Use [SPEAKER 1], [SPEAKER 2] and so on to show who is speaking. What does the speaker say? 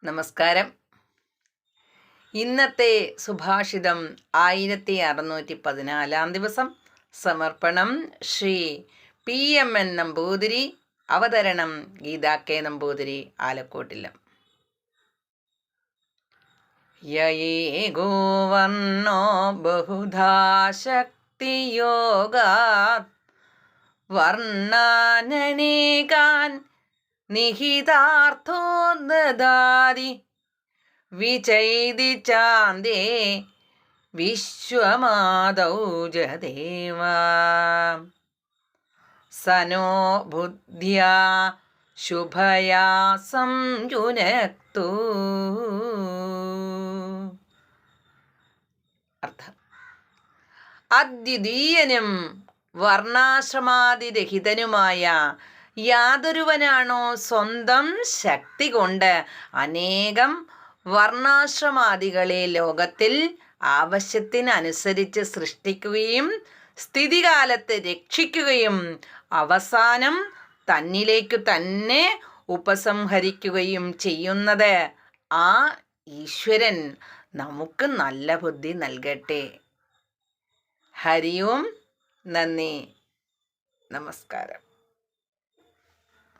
[SPEAKER 1] നമസ്കാരം. ഇന്നത്തെ സുഭാഷിതം 1614 ദിവസം. സമർപ്പണം ശ്രീ PMN നമ്പൂതിരി. അവതരണം ഗീതാ K നമ്പൂതിരി, ആലക്കോട്ടില്ലം. യേകോ വർണ്ണോ ബഹുധാ ശക്തിയോഗാത് വർണ്ണാനനേകാൻ നിഹിതാർത്ഥോ ദദാതി വിചൈതി ചാന്ദേ വിശ്വമാദൗ ജദേവ സനോ ബുദ്ധ്യാ ശുഭയാ സംയുനക്തു. അർത്ഥം: അദ്വിതീയനും വർണ്ണാശ്രമാതിരഹിതനുമായ യാതൊരുവനാണോ സ്വന്തം ശക്തി കൊണ്ട് അനേകം വർണ്ണാശ്രമാദികളെ ലോകത്തിൽ ആവശ്യത്തിനനുസരിച്ച് സൃഷ്ടിക്കുകയും സ്ഥിതികാലത്ത് രക്ഷിക്കുകയും അവസാനം തന്നിലേക്കു തന്നെ ഉപസംഹരിക്കുകയും ചെയ്യുന്നത് ആ ഈശ്വരൻ നമുക്ക് നല്ല ബുദ്ധി നൽകട്ടെ. ഹരി ഓം. നന്ദി. നമസ്കാരം.